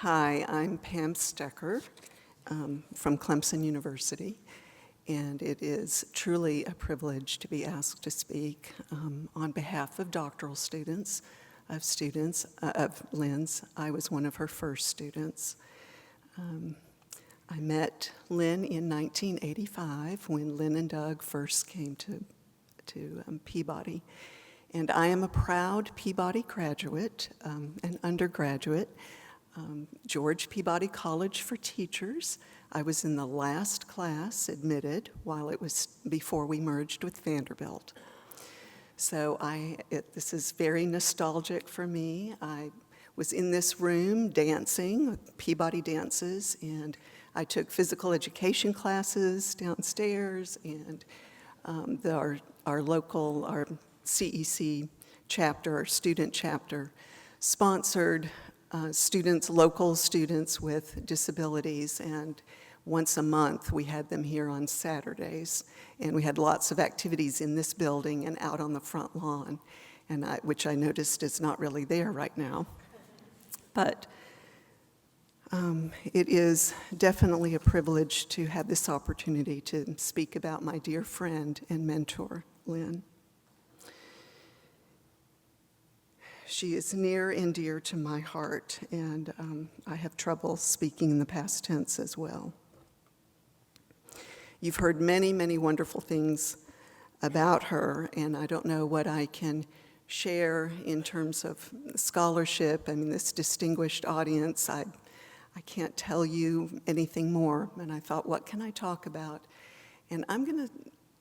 Hi, I'm Pam Stecker from Clemson University, and it is truly a privilege to be asked to speak on behalf of doctoral students, of Lynn's. I was one of her first students. I met Lynn in 1985 when Lynn and Doug first came to Peabody. And I am a proud Peabody graduate, an undergraduate, George Peabody College for Teachers. I was in the last class admitted while it was before we merged with Vanderbilt. So this is very nostalgic for me. I was in this room dancing, Peabody dances, and I took physical education classes downstairs, and our local CEC chapter, our student chapter, sponsored local students with disabilities, and once a month we had them here on Saturdays, and we had lots of activities in this building and out on the front lawn, which I noticed is not really there right now. But it is definitely a privilege to have this opportunity to speak about my dear friend and mentor, Lynn. She is near and dear to my heart, and I have trouble speaking in the past tense as well. You've heard many, many wonderful things about her, and I don't know what I can share in terms of scholarship. I mean, this distinguished audience, I can't tell you anything more, and I thought, what can I talk about? And I'm going to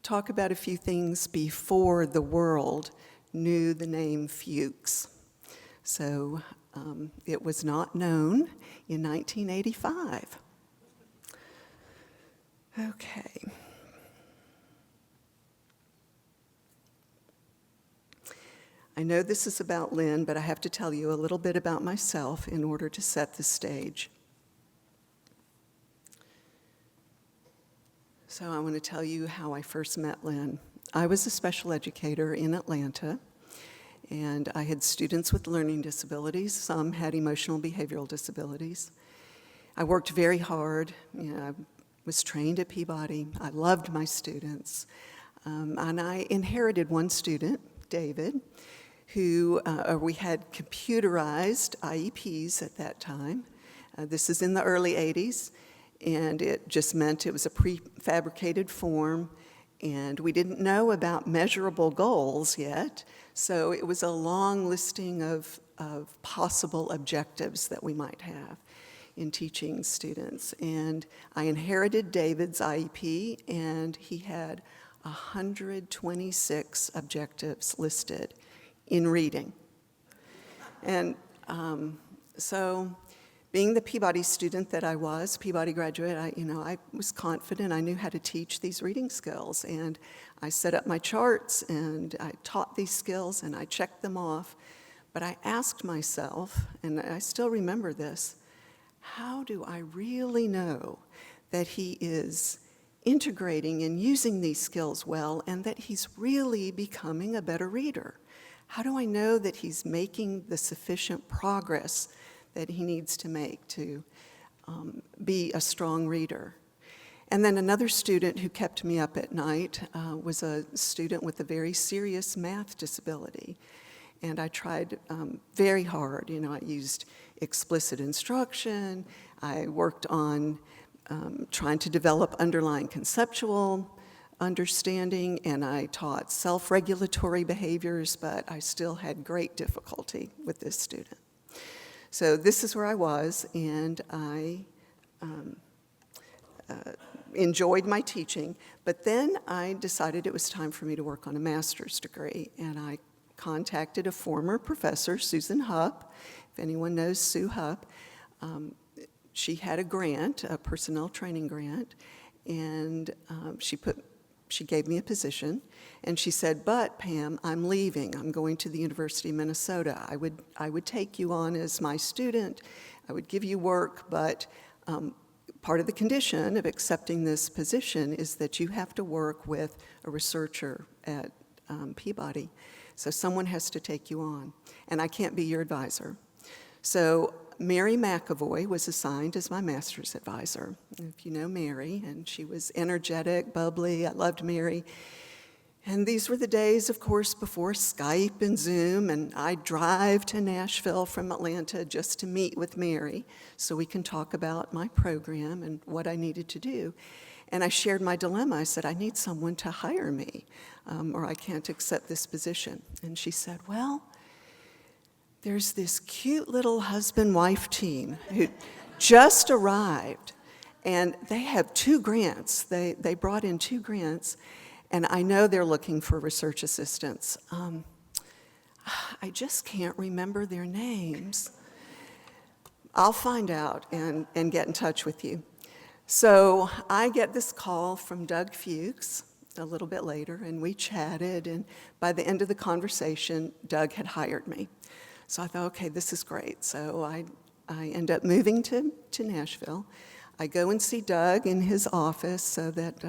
talk about a few things before the world knew the name Fuchs. So it was not known in 1985. Okay. I know this is about Lynn, but I have to tell you a little bit about myself in order to set the stage. So I want to tell you how I first met Lynn. I was a special educator in Atlanta, and I had students with learning disabilities. Some had emotional behavioral disabilities. I worked very hard. I was trained at Peabody. I loved my students. And I inherited one student, David, who we had computerized IEPs at that time. This is in the early 80s, and it just meant it was a prefabricated form, and we didn't know about measurable goals yet, so it was a long listing of possible objectives that we might have in teaching students. And I inherited David's IEP, and he had 126 objectives listed in reading. And so being the Peabody student that I was, Peabody graduate, I was confident I knew how to teach these reading skills, and I set up my charts and I taught these skills and I checked them off. But I asked myself, and I still remember this, how do I really know that he is integrating and using these skills well and that he's really becoming a better reader? How do I know that he's making the sufficient progress that he needs to make to be a strong reader? And then another student who kept me up at night was a student with a very serious math disability. And I tried very hard. I used explicit instruction. I worked on trying to develop underlying conceptual understanding, and I taught self-regulatory behaviors, but I still had great difficulty with this student. So this is where I was, and I enjoyed my teaching, but then I decided it was time for me to work on a master's degree, and I contacted a former professor, Susan Hupp. If anyone knows Sue Hupp, she had a grant, a personnel training grant, and she gave me a position, and she said, but Pam, I'm leaving. I'm going to the University of Minnesota. I would take you on as my student. I would give you work, but part of the condition of accepting this position is that you have to work with a researcher at Peabody. So someone has to take you on, and I can't be your advisor. So Mary McAvoy was assigned as my master's advisor. If you know Mary, and she was energetic, bubbly. I loved Mary. And these were the days, of course, before Skype and Zoom, and I'd drive to Nashville from Atlanta just to meet with Mary so we can talk about my program and what I needed to do. And I shared my dilemma. I said, I need someone to hire me, or I can't accept this position. And she said, well, there's this cute little husband-wife team who just arrived, and they have 2 grants. They brought in 2 grants, and I know they're looking for research assistants. I just can't remember their names. I'll find out and get in touch with you. So I get this call from Doug Fuchs a little bit later, and we chatted, and by the end of the conversation, Doug had hired me. So I thought, okay, this is great. So I end up moving to Nashville. I go and see Doug in his office so that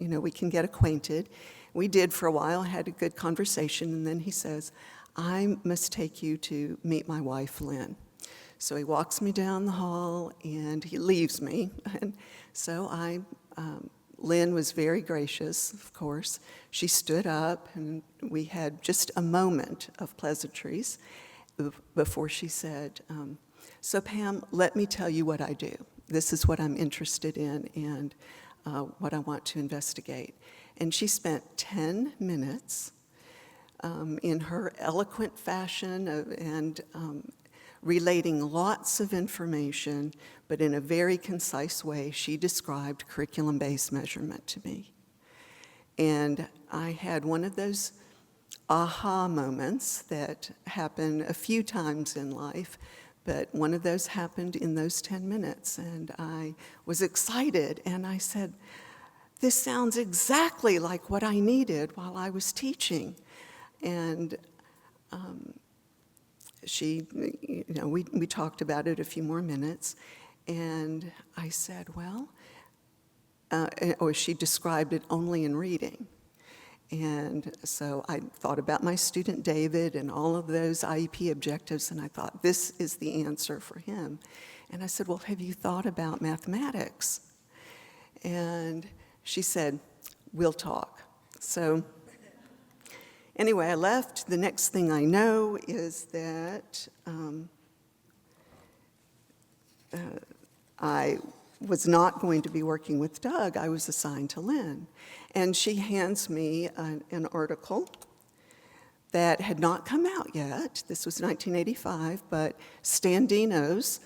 we can get acquainted. We did for a while, had a good conversation, and then he says, I must take you to meet my wife, Lynn. So he walks me down the hall, and he leaves me. And so Lynn was very gracious, of course. She stood up, and we had just a moment of pleasantries before she said, so Pam, let me tell you what I do. This is what I'm interested in and what I want to investigate. And she spent 10 minutes in her eloquent fashion and relating lots of information, but in a very concise way. She described curriculum-based measurement to me. And I had one of those aha moments that happen a few times in life, but one of those happened in those 10 minutes, and I was excited, and I said, this sounds exactly like what I needed while I was teaching. And we talked about it a few more minutes, and I said, well, or she described it only in reading. And so I thought about my student David and all of those IEP objectives, and I thought, this is the answer for him. And I said, well, have you thought about mathematics? And she said, we'll talk. So anyway, I left. The next thing I know is that I was not going to be working with Doug. I was assigned to Lynn. And she hands me an article that had not come out yet. This was 1985, but Stan Dino's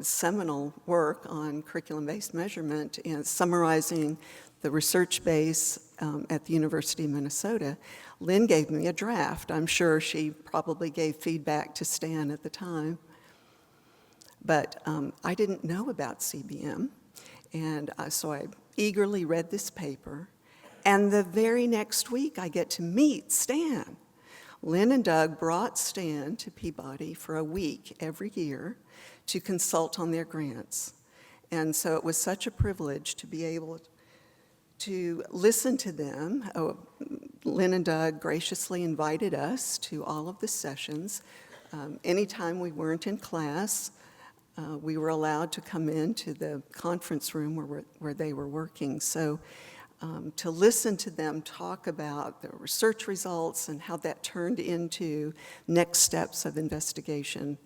seminal work on curriculum-based measurement and summarizing the research base at the University of Minnesota. Lynn gave me a draft. I'm sure she probably gave feedback to Stan at the time. But I didn't know about CBM, and so I eagerly read this paper. And the very next week, I get to meet Stan. Lynn and Doug brought Stan to Peabody for a week every year to consult on their grants. And so it was such a privilege to be able to listen to them. Lynn and Doug graciously invited us to all of the sessions. Anytime we weren't in class, we were allowed to come into the conference room where they were working. So to listen to them talk about the research results and how that turned into next steps of investigation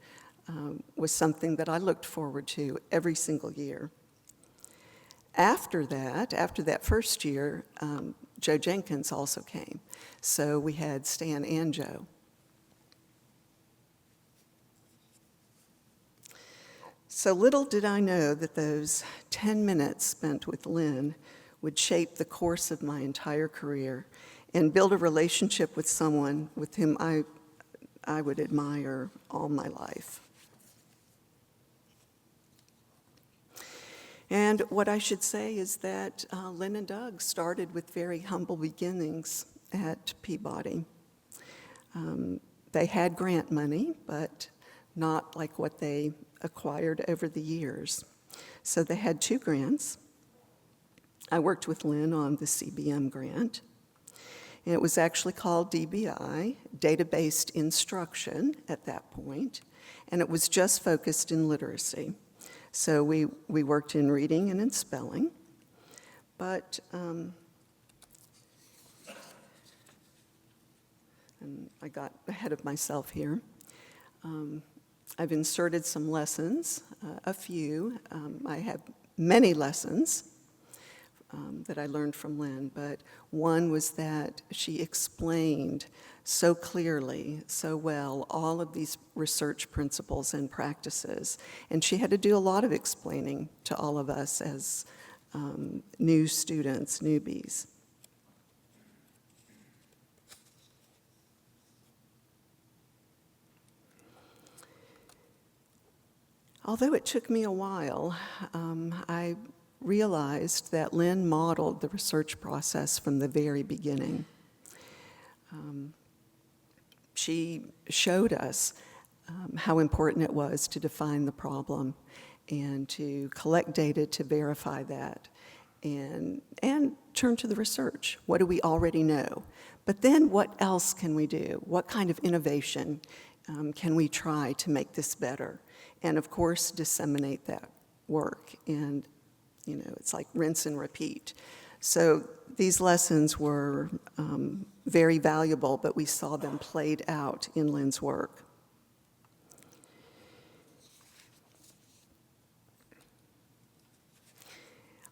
was something that I looked forward to every single year. After that first year, Joe Jenkins also came. So we had Stan and Joe. So little did I know that those 10 minutes spent with Lynn would shape the course of my entire career and build a relationship with someone with whom I would admire all my life. And what I should say is that Lynn and Doug started with very humble beginnings at Peabody. They had grant money, but not like what they acquired over the years. So they had 2 grants. I worked with Lynn on the CBM grant. It was actually called DBI, Data-Based Instruction, at that point. and it was just focused in literacy. So we worked in reading and in spelling, but and I got ahead of myself here. I've inserted some lessons, a few. I have many lessons that I learned from Lynn, but one was that she explained so clearly, so well, all of these research principles and practices, and she had to do a lot of explaining to all of us as new students, newbies. Although it took me a while, I realized that Lynn modeled the research process from the very beginning. She showed us how important it was to define the problem and to collect data to verify that and turn to the research. What do we already know? But then what else can we do? What kind of innovation can we try to make this better? And of course, disseminate that work. And, you know, it's like rinse and repeat. So these lessons were very valuable, but we saw them played out in Lynn's work.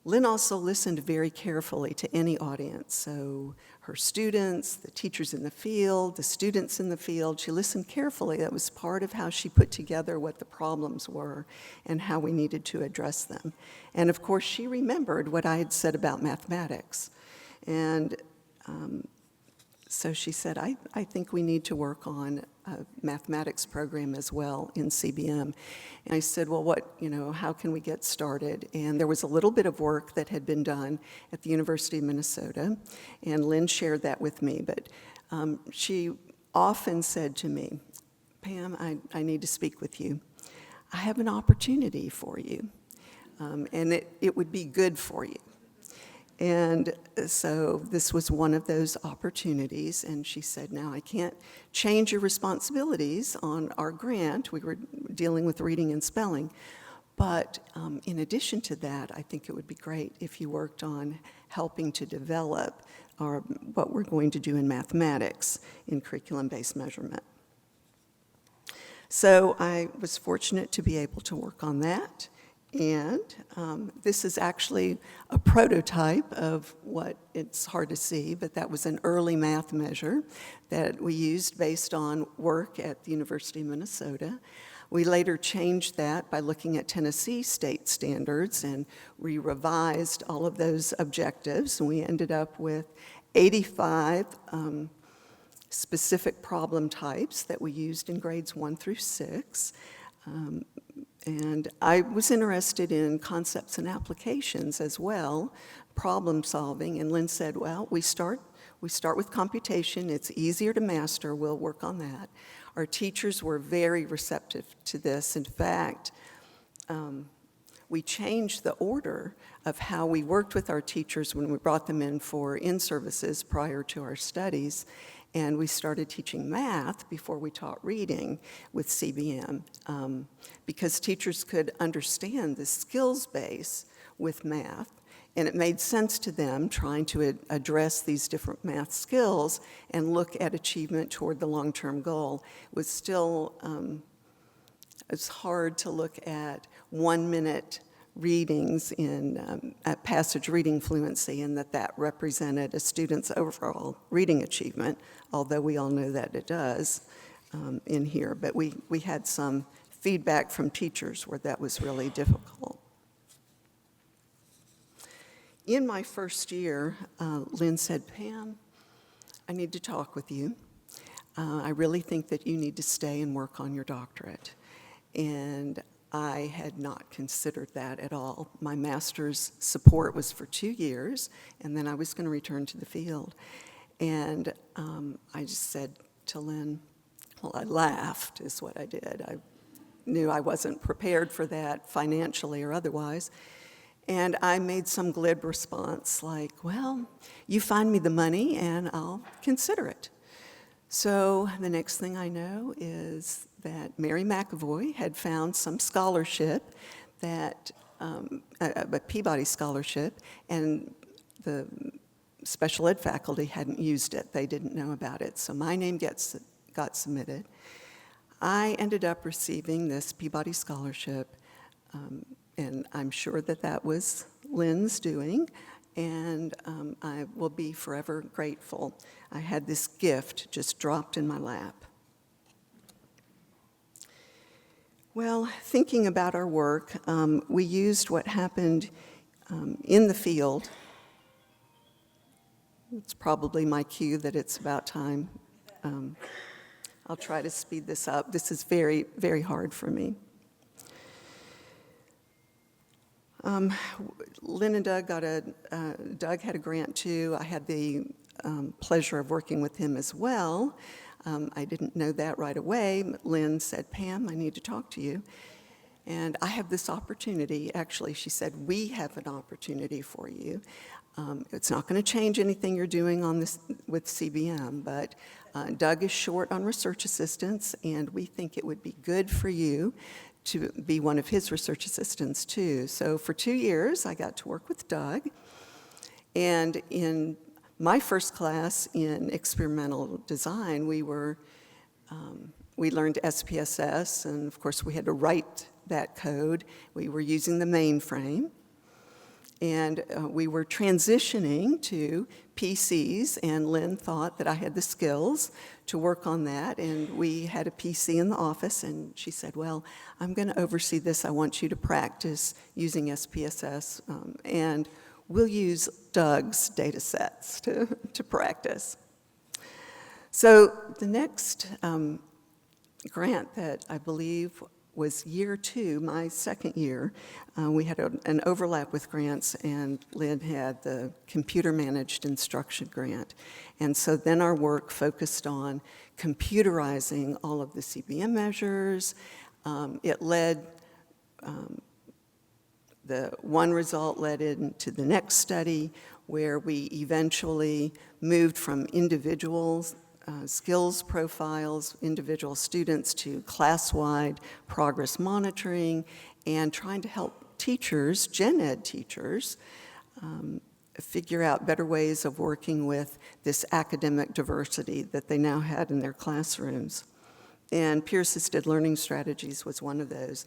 Lynn also listened very carefully to any audience, so her students, the teachers in the field, the students in the field, she listened carefully. That was part of how she put together what the problems were and how we needed to address them. And of course, she remembered what I had said about mathematics. And so she said, I think we need to work on a mathematics program as well in CBM. And I said, well, how can we get started? And there was a little bit of work that had been done at the University of Minnesota, and Lynn shared that with me. But she often said to me, Pam, I need to speak with you. I have an opportunity for you, and it would be good for you. And so this was one of those opportunities, and she said, now I can't change your responsibilities on our grant. We were dealing with reading and spelling, but in addition to that, I think it would be great if you worked on helping to develop what we're going to do in mathematics in curriculum-based measurement. So I was fortunate to be able to work on that. And this is actually a prototype of what it's hard to see, but that was an early math measure that we used based on work at the University of Minnesota. We later changed that by looking at Tennessee state standards, and we revised all of those objectives, and we ended up with 85 specific problem types that we used in grades 1 through 6. And I was interested in concepts and applications as well, problem solving, and Lynn said, well, we start with computation. It's easier to master. We'll work on that. Our teachers were very receptive to this. In fact, we changed the order of how we worked with our teachers when we brought them in for in-services prior to our studies. And we started teaching math before we taught reading with CBM because teachers could understand the skills base with math, and it made sense to them trying to address these different math skills and look at achievement toward the long-term goal. It was still, it's hard to look at 1-minute readings in passage reading fluency, and that represented a student's overall reading achievement, although we all know that it does in here. But we had some feedback from teachers where that was really difficult. In my first year, Lynn said, Pam, I need to talk with you. I really think that you need to stay and work on your doctorate. And I had not considered that at all. My master's support was for 2 years, and then I was going to return to the field. And I just said to Lynn, well, I laughed is what I did. I knew I wasn't prepared for that financially or otherwise. And I made some glib response like, well, you find me the money and I'll consider it. So the next thing I know is that Mary McAvoy had found some scholarship that, a Peabody scholarship, and the special ed faculty hadn't used it. They didn't know about it. So my name got submitted. I ended up receiving this Peabody scholarship, and I'm sure that that was Lynn's doing, and I will be forever grateful. I had this gift just dropped in my lap. Well, thinking about our work, we used what happened in the field. It's probably my cue that it's about time. I'll try to speed this up. This is very, very hard for me. Lynn and Doug Doug had a grant too. I had the pleasure of working with him as well. I didn't know that right away. Lynn said, "Pam, I need to talk to you." And I have this opportunity. Actually, she said, "We have an opportunity for you. It's not going to change anything you're doing on this with CBM, but Doug is short on research assistants, and we think it would be good for you to be one of his research assistants too." So for 2 years, I got to work with Doug. And in my first class in experimental design, we learned SPSS, and of course we had to write that code. We were using the mainframe, and we were transitioning to PCs, and Lynn thought that I had the skills to work on that, and we had a PC in the office, and she said, "Well, I'm going to oversee this. I want you to practice using SPSS, and we'll use Doug's data sets to practice." So the next grant that I believe was year 2, my second year, we had an overlap with grants, and Lynn had the computer managed instruction grant. And so then our work focused on computerizing all of the CBM measures. It led, the one result led into the next study, where we eventually moved from individuals skills profiles, individual students, to class-wide progress monitoring, and trying to help teachers, gen ed teachers, figure out better ways of working with this academic diversity that they now had in their classrooms. And peer-assisted learning strategies was one of those.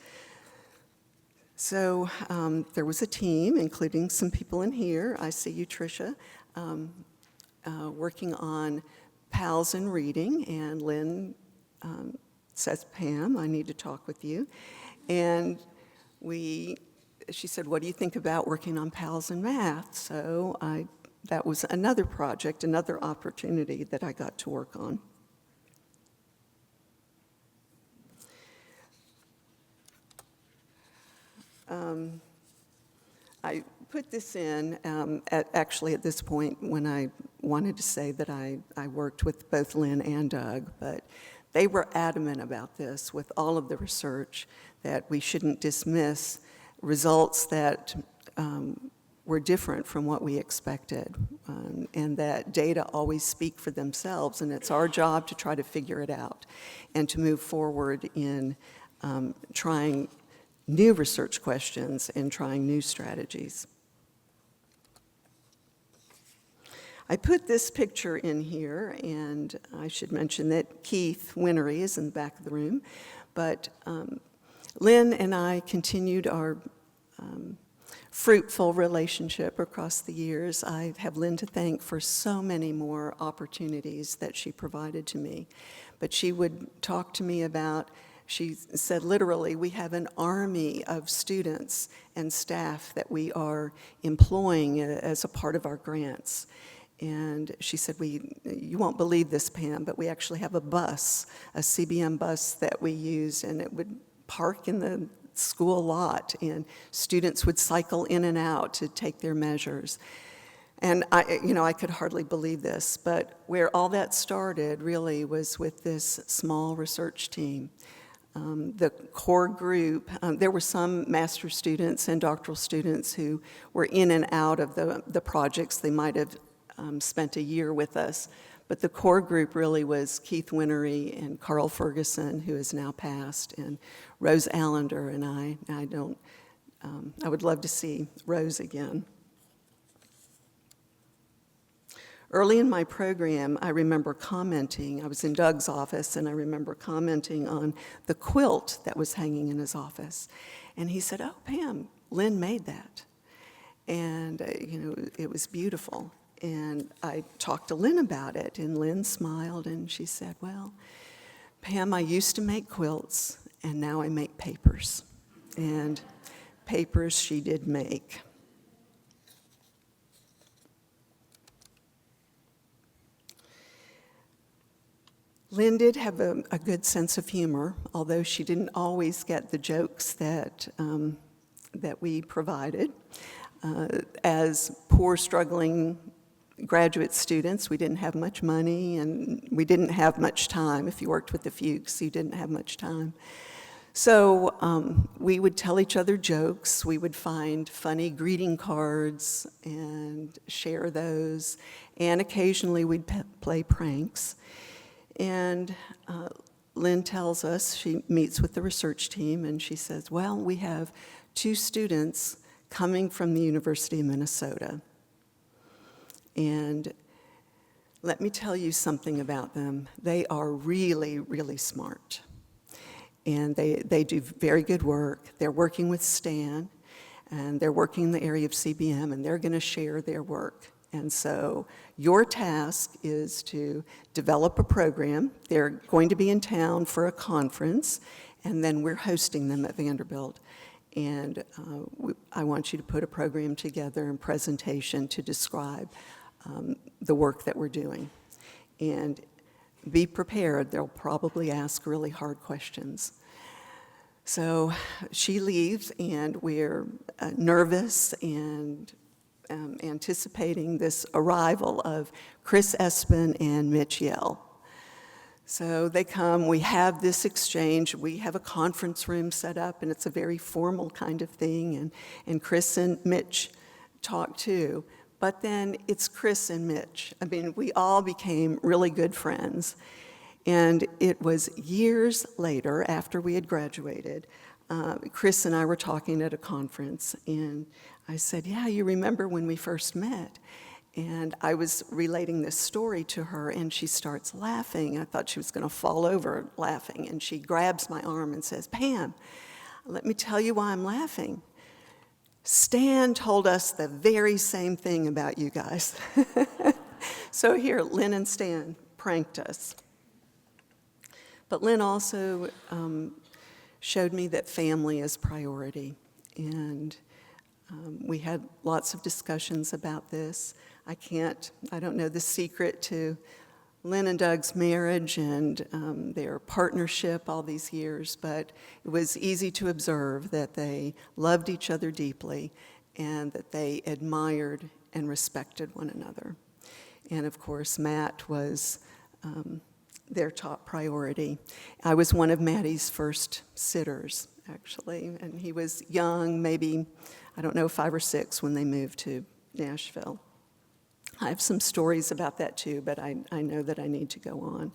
So there was a team, including some people in here. I see you, Tricia, working on PALS in reading, and Lynn says, "Pam, I need to talk with you." And she said, "What do you think about working on PALS in math?" So that was another project, another opportunity that I got to work on. I put this in actually at this point when I wanted to say that I worked with both Lynn and Doug, but they were adamant about this with all of the research, that we shouldn't dismiss results that were different from what we expected, and that data always speak for themselves, and it's our job to try to figure it out and to move forward in trying new research questions and trying new strategies. I put this picture in here, and I should mention that Keith Winery is in the back of the room, but Lynn and I continued our fruitful relationship across the years. I have Lynn to thank for so many more opportunities that she provided to me, but she would talk to me about, she said literally, we have an army of students and staff that we are employing as a part of our grants. And she said, you won't believe this, Pam, but we actually have a bus, a CBM bus that we use, and it would park in the school lot, and students would cycle in and out to take their measures. And I could hardly believe this, but where all that started really was with this small research team. The core group, there were some master's students and doctoral students who were in and out of the projects. They might have spent a year with us, But the core group really was Keith Winnery and Carl Ferguson, who has now passed, and Rose Allender and I would love to see Rose again. Early in my program, I remember commenting, I was in Doug's office, and I remember commenting on the quilt that was hanging in his office. And he said, "Oh, Pam, Lynn made that." And, it was beautiful. And I talked to Lynn about it, and Lynn smiled, and she said, "Well, Pam, I used to make quilts, and now I make papers." And papers she did make. Lynn did have a good sense of humor, although she didn't always get the jokes that we provided. As poor, struggling graduate students, we didn't have much money, and we didn't have much time. If you worked with the Fuchs, you didn't have much time. So we would tell each other jokes. We would find funny greeting cards and share those, and occasionally we'd play pranks. And Lynn tells us, she meets with the research team, and she says, "Well, we have 2 students coming from the University of Minnesota. And let me tell you something about them. They are really, really smart. And they do very good work. They're working with Stan, and they're working in the area of CBM, and they're going to share their work. And so your task is to develop a program. They're going to be in town for a conference, and then we're hosting them at Vanderbilt. And I want you to put a program together and presentation to describe the work that we're doing. And be prepared. They'll probably ask really hard questions." So she leaves, and we're nervous and anticipating this arrival of Chris Espin and Mitch Yell. So they come, we have this exchange, we have a conference room set up, and it's a very formal kind of thing, and Chris and Mitch talk too. But then it's Chris and Mitch. I mean, we all became really good friends. And it was years later, after we had graduated, Chris and I were talking at a conference, and I said, "Yeah, you remember when we first met?" And I was relating this story to her, and she starts laughing. I thought she was going to fall over laughing, and she grabs my arm and says, "Pam, let me tell you why I'm laughing. Stan told us the very same thing about you guys." So here, Lynn and Stan pranked us. But Lynn also showed me that family is priority, and we had lots of discussions about this. I don't know the secret to Lynn and Doug's marriage and their partnership all these years, but it was easy to observe that they loved each other deeply and that they admired and respected one another. And of course, Matt was their top priority. I was one of Maddie's first sitters, actually, and he was young, maybe, 5 or 6 when they moved to Nashville. I have some stories about that too, but I know that I need to go on.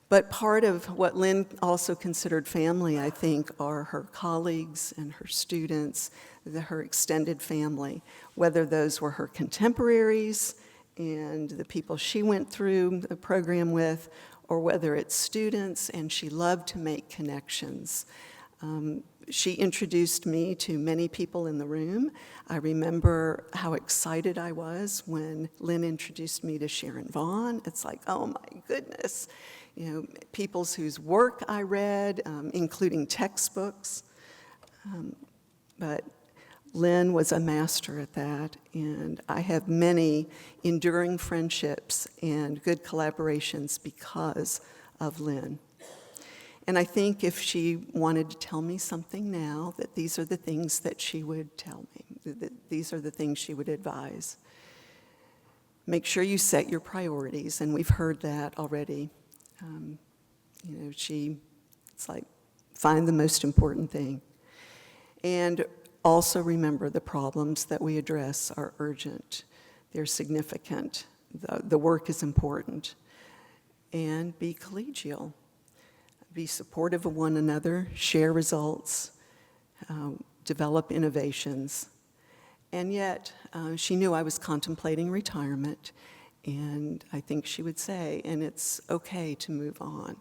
But part of what Lynn also considered family, I think, are her colleagues and her students, her extended family, whether those were her contemporaries and the people she went through the program with, or whether it's students, and she loved to make connections. She introduced me to many people in the room. I remember how excited I was when Lynn introduced me to Sharon Vaughn. It's like, oh my goodness. People whose work I read, including textbooks. But Lynn was a master at that, and I have many enduring friendships and good collaborations because of Lynn. And I think if she wanted to tell me something now, that these are the things that she would tell me, that these are the things she would advise. Make sure you set your priorities, and we've heard that already. It's like, find the most important thing. And also remember the problems that we address are urgent, they're significant, the work is important. And be collegial. Be supportive of one another, share results, develop innovations. And yet, she knew I was contemplating retirement, and I think she would say, and it's okay to move on.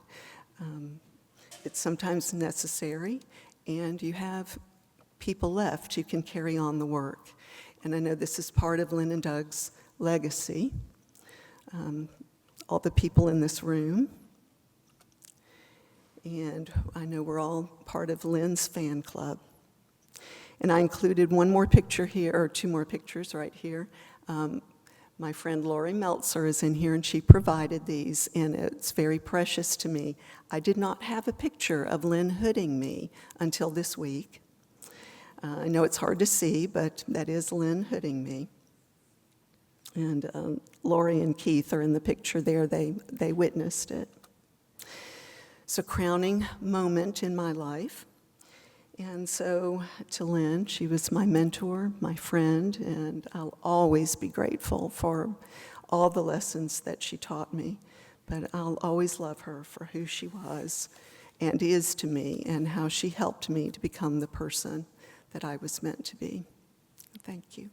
It's sometimes necessary, and you have people left who can carry on the work. And I know this is part of Lynn and Doug's legacy. All the people in this room, and I know we're all part of Lynn's fan club. And I included one more picture here, or two more pictures right here. My friend Lori Meltzer is in here, and she provided these, and it's very precious to me. I did not have a picture of Lynn hooding me until this week. I know it's hard to see, but that is Lynn hooding me. And Lori and Keith are in the picture there. They witnessed it. It's a crowning moment in my life. And so to Lynn, she was my mentor, my friend, and I'll always be grateful for all the lessons that she taught me. But I'll always love her for who she was and is to me, and how she helped me to become the person that I was meant to be. Thank you.